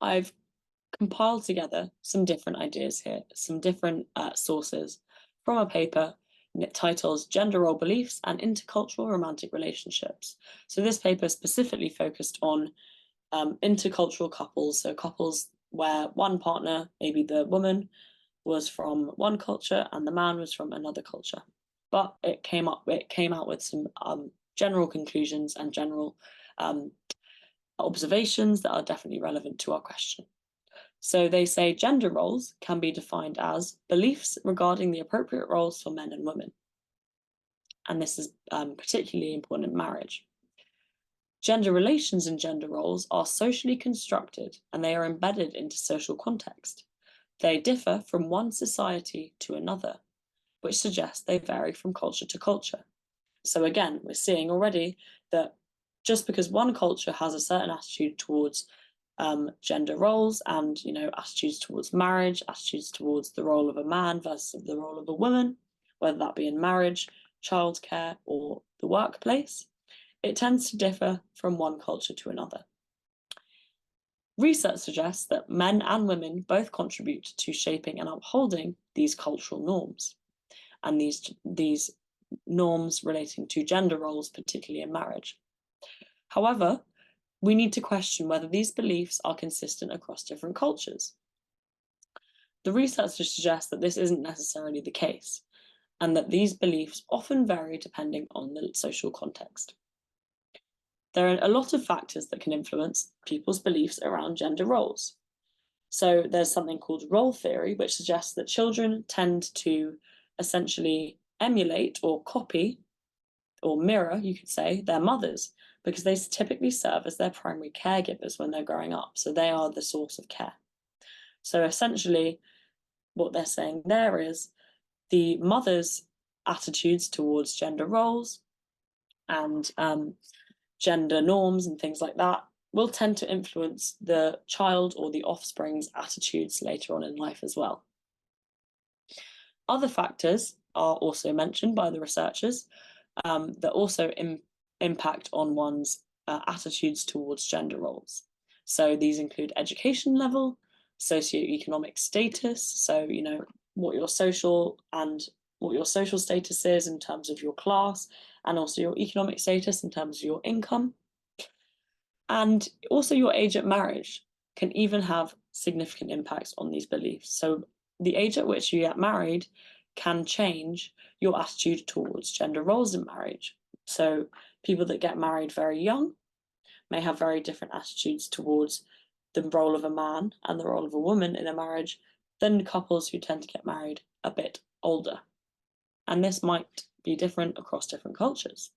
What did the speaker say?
I've compiled together some different ideas here, some different sources from a paper titled Gender Role Beliefs and Intercultural Romantic Relationships. So this paper specifically focused on intercultural couples, so couples where one partner, maybe the woman, was from one culture and the man was from another culture. But it came out with some general conclusions and general observations that are definitely relevant to our question. So they say gender roles can be defined as beliefs regarding the appropriate roles for men and women. And this is particularly important in marriage. Gender relations and gender roles are socially constructed and they are embedded into social context. They differ from one society to another, which suggests they vary from culture to culture. So again, we're seeing already that just because one culture has a certain attitude towards gender roles and attitudes towards marriage, attitudes towards the role of a man versus the role of a woman, whether that be in marriage, childcare, or the workplace, it tends to differ from one culture to another. Research suggests that men and women both contribute to shaping and upholding these cultural norms, and these norms relating to gender roles, particularly in marriage. However, we need to question whether these beliefs are consistent across different cultures. The research suggests that this isn't necessarily the case, and that these beliefs often vary depending on the social context. There are a lot of factors that can influence people's beliefs around gender roles. So there's something called role theory, which suggests that children tend to essentially emulate or copy or mirror, you could say, their mothers, because they typically serve as their primary caregivers when they're growing up. So they are the source of care. So essentially, what they're saying there is the mother's attitudes towards gender roles and gender norms and things like that will tend to influence the child or the offspring's attitudes later on in life as well. Other factors are also mentioned by the researchers that also impact on one's attitudes towards gender roles. So these include education level, socioeconomic status, so what your social status is in terms of your class, and also your economic status in terms of your income. And also your age at marriage can even have significant impacts on these beliefs. So the age at which you get married can change your attitude towards gender roles in marriage. So people that get married very young may have very different attitudes towards the role of a man and the role of a woman in a marriage than couples who tend to get married a bit older. And this might be different across different cultures.